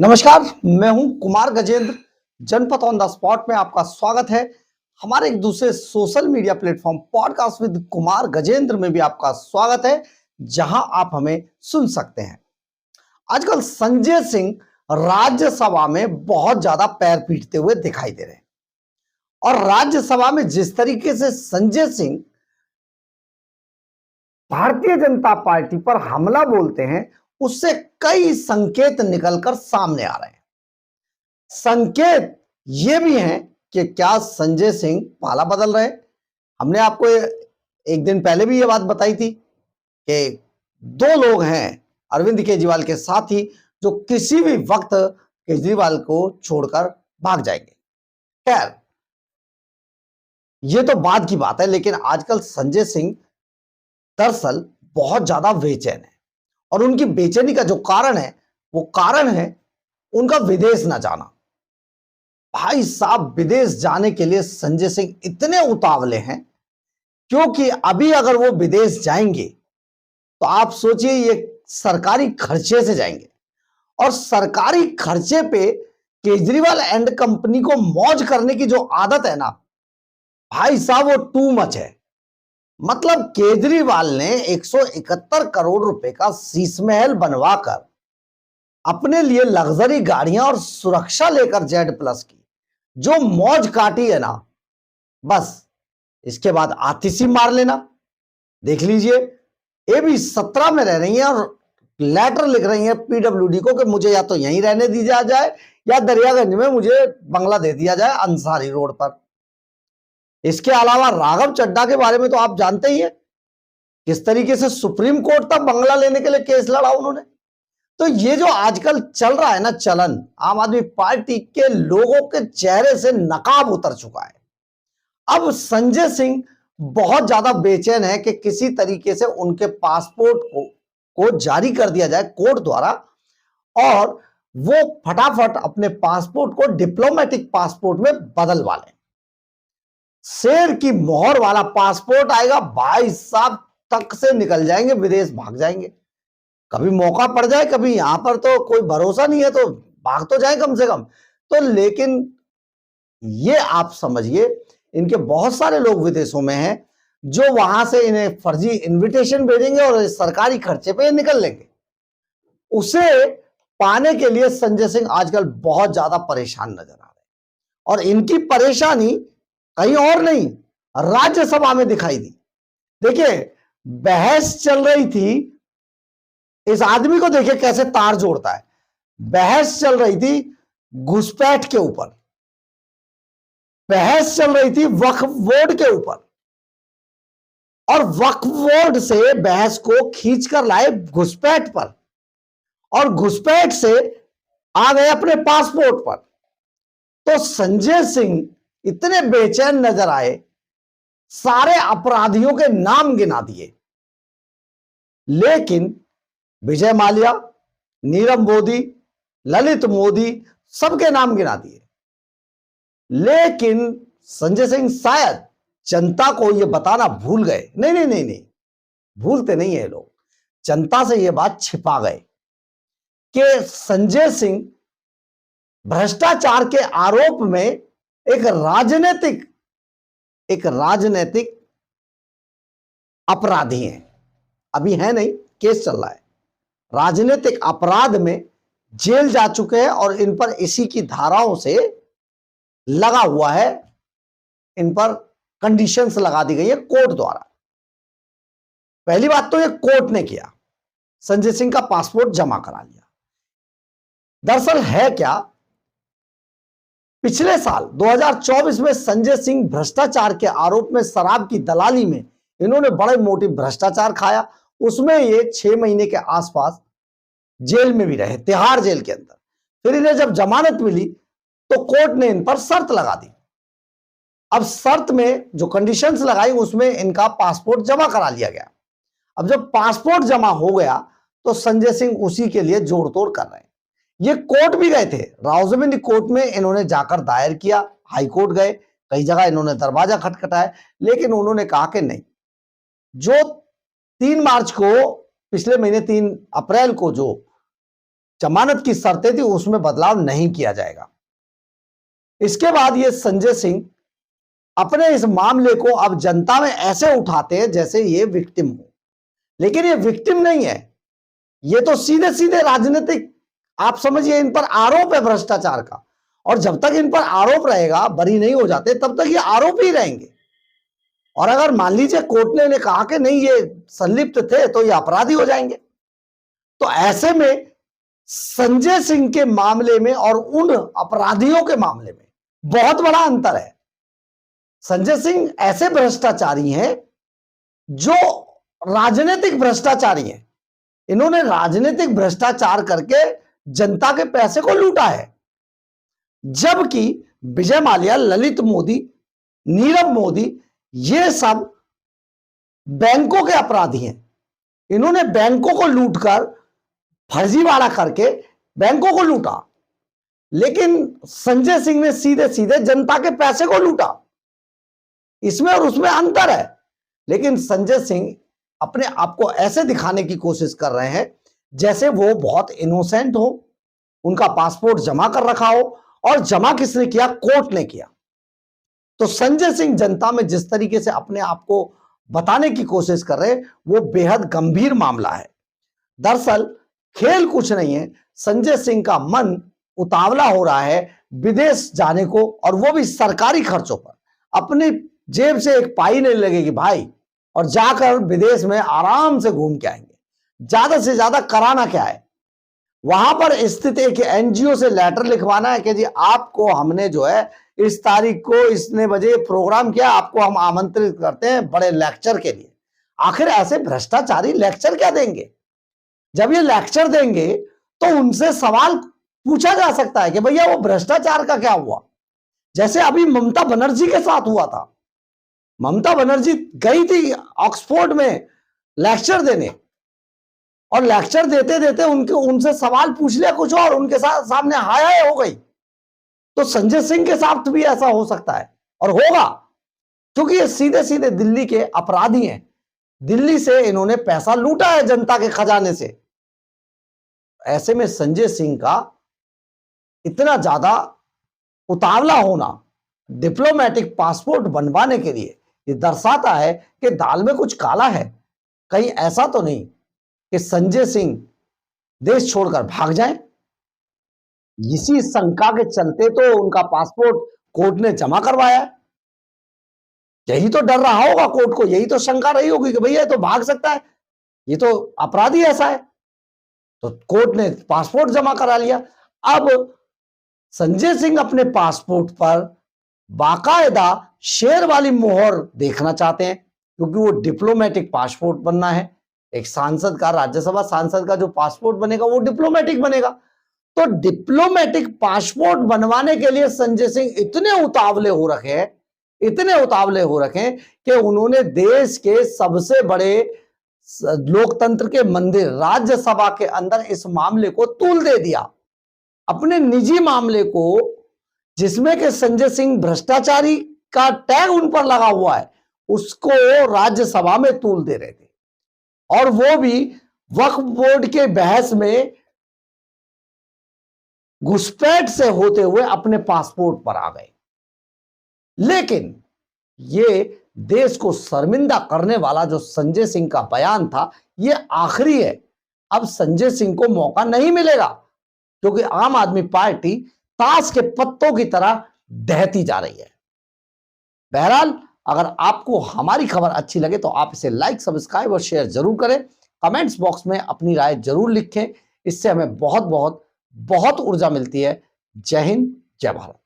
नमस्कार, मैं हूं कुमार गजेंद्र। जनपद ऑन द स्पॉट में आपका स्वागत है। हमारे एक दूसरे social media platform podcast with Kumar Gajendra में भी आपका स्वागत है, जहां आप हमें सुन सकते हैं। आजकल संजय सिंह राज्यसभा में बहुत ज्यादा पैर पीटते हुए दिखाई दे रहे हैं और राज्यसभा में जिस तरीके से संजय सिंह भारतीय जनता पार्टी पर हमला बोलते हैं, उससे कई संकेत निकलकर सामने आ रहे हैं। संकेत ये भी हैं कि क्या संजय सिंह पाला बदल रहे हैं। हमने आपको एक दिन पहले भी ये बात बताई थी कि दो लोग हैं अरविंद केजरीवाल के साथी जो किसी भी वक्त केजरीवाल को छोड़कर भाग जाएंगे। खैर, ये तो बाद की बात है, लेकिन आजकल संजय सिंह दरअसल बहुत ज्यादा बेचैन है और उनकी बेचैनी का जो कारण है वो कारण है उनका विदेश न जाना। भाई साहब, विदेश जाने के लिए संजय सिंह इतने उतावले हैं क्योंकि अभी अगर वो विदेश जाएंगे तो आप सोचिए ये सरकारी खर्चे से जाएंगे और सरकारी खर्चे पे केजरीवाल एंड कंपनी को मौज करने की जो आदत है ना भाई साहब, वो टू मच है। मतलब केजरीवाल ने 171 करोड़ रुपए का शीश महल बनवाकर अपने लिए लग्जरी गाड़ियां और सुरक्षा लेकर जेड प्लस की जो मौज काटी है ना, बस इसके बाद आतिशी मार लेना। देख लीजिए, ये भी 17 में रह रही हैं और लेटर लिख रही हैं पीडब्ल्यूडी को कि मुझे या तो यहीं रहने दिया जाए या दरियागंज में मुझे बंगला दे दिया जाए अंसारी रोड पर। इसके अलावा राघव चड्ढा के बारे में तो आप जानते ही हैं, किस तरीके से सुप्रीम कोर्ट तक बंगला लेने के लिए केस लड़ा उन्होंने। तो ये जो आजकल चल रहा है ना चलन, आम आदमी पार्टी के लोगों के चेहरे से नकाब उतर चुका है। अब संजय सिंह बहुत ज्यादा बेचैन है कि किसी तरीके से उनके पासपोर्ट को जारी कर दिया जाए कोर्ट द्वारा और वो फटाफट अपने पासपोर्ट को डिप्लोमेटिक पासपोर्ट में बदलवा लें। शेर की मोहर वाला पासपोर्ट आएगा, भाई साहब तक से निकल जाएंगे, विदेश भाग जाएंगे। कभी मौका पड़ जाए, कभी यहां पर तो कोई भरोसा नहीं है तो भाग तो जाए कम से कम। तो लेकिन ये आप समझिए, इनके बहुत सारे लोग विदेशों में हैं जो वहां से इन्हें फर्जी इनविटेशन भेजेंगे और सरकारी खर्चे पे निकल लेंगे। उसे पाने के लिए संजय सिंह आजकल बहुत ज्यादा परेशान नजर आ रहे हैं और इनकी परेशानी कहीं और नहीं, राज्यसभा में दिखाई दी। देखिए, बहस चल रही थी, इस आदमी को देखिए कैसे तार जोड़ता है। बहस चल रही थी घुसपैठ के ऊपर, बहस चल रही थी वक्फ बोर्ड के ऊपर और वक्फ बोर्ड से बहस को खींचकर लाए घुसपैठ पर और घुसपैठ से आ गए अपने पासपोर्ट पर। तो संजय सिंह इतने बेचैन नजर आए, सारे अपराधियों के नाम गिना दिए, लेकिन विजय माल्या, नीरव मोदी, ललित मोदी सबके नाम गिना दिए। लेकिन संजय सिंह शायद जनता को यह बताना भूल गए। नहीं नहीं नहीं नहीं, भूलते नहीं है लोग, जनता से यह बात छिपा गए कि संजय सिंह भ्रष्टाचार के आरोप में एक राजनीतिक अपराधी हैं। अभी है नहीं, केस चल रहा है, राजनीतिक अपराध में जेल जा चुके हैं और इन पर इसी की धाराओं से लगा हुआ है, इन पर कंडीशंस लगा दी गई है कोर्ट द्वारा। पहली बात तो ये कोर्ट ने किया, संजय सिंह का पासपोर्ट जमा करा लिया। दरअसल है क्या, पिछले साल 2024 में संजय सिंह भ्रष्टाचार के आरोप में शराब की दलाली में इन्होंने बड़े मोटी भ्रष्टाचार खाया, उसमें ये 6 महीने के आसपास जेल में भी रहे, तिहाड़ जेल के अंदर। फिर इन्हें जब जमानत मिली तो कोर्ट ने इन पर शर्त लगा दी। अब शर्त में जो कंडीशंस लगाई उसमें इनका पासपोर्ट जमा करा लिया गया। अब जब पासपोर्ट जमा हो गया तो संजय सिंह उसी के लिए जोड़ तोड़ कर रहे हैं। ये कोर्ट भी गए थे, रावलपिंडी कोर्ट में इन्होंने जाकर दायर किया, हाई कोर्ट गए, कई जगह इन्होंने दरवाजा खटखटाया, लेकिन उन्होंने कहा कि नहीं, जो 3 मार्च को, पिछले महीने 3 अप्रैल को जो जमानत की शर्तें थी उसमें बदलाव नहीं किया जाएगा। इसके बाद ये संजय सिंह अपने इस मामले को अब जनता में ऐसे उठाते हैं जैसे ये विक्टिम हो, लेकिन ये विक्टिम नहीं है, ये तो सीधे सीधे राजनीतिक, आप समझिए, इन पर आरोप है भ्रष्टाचार का, और जब तक इन पर आरोप रहेगा, बरी नहीं हो जाते, तब तक ये आरोप ही रहेंगे। और अगर मान लीजिए कोर्ट ने कहा कि नहीं ये संलिप्त थे, तो ये अपराधी हो जाएंगे। तो ऐसे में संजय सिंह के मामले में और उन अपराधियों के मामले में बहुत बड़ा अंतर है। संजय सिंह ऐसे भ्रष्टाचारी हैं जो राजनीतिक भ्रष्टाचारी हैं। इन्होंने राजनीतिक भ्रष्टाचार करके जनता के पैसे को लूटा है, जबकि विजय माल्या, ललित मोदी, नीरव मोदी, ये सब बैंकों के अपराधी हैं। इन्होंने बैंकों को लूटकर, फर्जीवाड़ा करके बैंकों को लूटा, लेकिन संजय सिंह ने सीधे सीधे जनता के पैसे को लूटा। इसमें और उसमें अंतर है। लेकिन संजय सिंह अपने आप को ऐसे दिखाने की कोशिश कर रहे हैं जैसे वो बहुत इनोसेंट हो, उनका पासपोर्ट जमा कर रखा हो, और जमा किसने किया? कोर्ट ने किया। तो संजय सिंह जनता में जिस तरीके से अपने आप को बताने की कोशिश कर रहे हैं, वो बेहद गंभीर मामला है। दरअसल खेल कुछ नहीं है, संजय सिंह का मन उतावला हो रहा है विदेश जाने को, और वो भी सरकारी खर्चों पर। अपनी जेब से एक पाई नहीं लगेगी भाई, और जाकर विदेश में आराम से घूम के आएंगे। ज्यादा से ज्यादा कराना क्या है, वहां पर स्थित एक एनजीओ से लेटर लिखवाना है कि जी आपको हमने जो है इस तारीख को इतने बजे प्रोग्राम किया, आपको हम आमंत्रित करते हैं बड़े लेक्चर के लिए। आखिर ऐसे भ्रष्टाचारी लेक्चर क्या देंगे? जब ये लेक्चर देंगे तो उनसे सवाल पूछा जा सकता है कि भैया वो भ्रष्टाचार का क्या हुआ। जैसे अभी ममता बनर्जी के साथ हुआ था। ममता बनर्जी गई थी ऑक्सफोर्ड में लेक्चर देने, और लेक्चर देते देते उनसे सवाल पूछ लिया कुछ और, उनके सामने हाय हाय हो गई। तो संजय सिंह के साथ भी ऐसा हो सकता है और होगा, क्योंकि ये सीधे सीधे दिल्ली के अपराधी हैं। दिल्ली से इन्होंने पैसा लूटा है जनता के खजाने से। ऐसे में संजय सिंह का इतना ज्यादा उतावला होना डिप्लोमेटिक पासपोर्ट बनवाने के लिए, ये दर्शाता है कि दाल में कुछ काला है। कहीं ऐसा तो नहीं कि संजय सिंह देश छोड़कर भाग जाएं। इसी शंका के चलते तो उनका पासपोर्ट कोर्ट ने जमा करवाया है। यही तो डर रहा होगा कोर्ट को, यही तो शंका रही होगी कि भैया ये तो भाग सकता है, ये तो अपराधी ऐसा है। तो कोर्ट ने पासपोर्ट जमा करा लिया। अब संजय सिंह अपने पासपोर्ट पर बाकायदा शेर वाली मोहर देखना चाहते हैं, क्योंकि वो डिप्लोमेटिक पासपोर्ट बनना है। एक सांसद का, राज्यसभा सांसद का जो पासपोर्ट बनेगा वो डिप्लोमेटिक बनेगा। तो डिप्लोमेटिक पासपोर्ट बनवाने के लिए संजय सिंह इतने उतावले हो रखे हैं, इतने उतावले हो रखे हैं कि उन्होंने देश के सबसे बड़े लोकतंत्र के मंदिर राज्यसभा के अंदर इस मामले को तूल दे दिया। अपने निजी मामले को, जिसमें के संजय सिंह भ्रष्टाचारी का टैग उन पर लगा हुआ है, उसको राज्यसभा में तूल दे रहे थे, और वो भी वक्फ बोर्ड के बहस में घुसपैठ से होते हुए अपने पासपोर्ट पर आ गए। लेकिन ये देश को शर्मिंदा करने वाला जो संजय सिंह का बयान था, ये आखिरी है। अब संजय सिंह को मौका नहीं मिलेगा, क्योंकि आम आदमी पार्टी ताश के पत्तों की तरह ढहती जा रही है। बहरहाल, अगर आपको हमारी खबर अच्छी लगे तो आप इसे लाइक, सब्सक्राइब और शेयर जरूर करें। कमेंट्स बॉक्स में अपनी राय जरूर लिखें, इससे हमें बहुत बहुत बहुत ऊर्जा मिलती है। जय हिंद, जय भारत।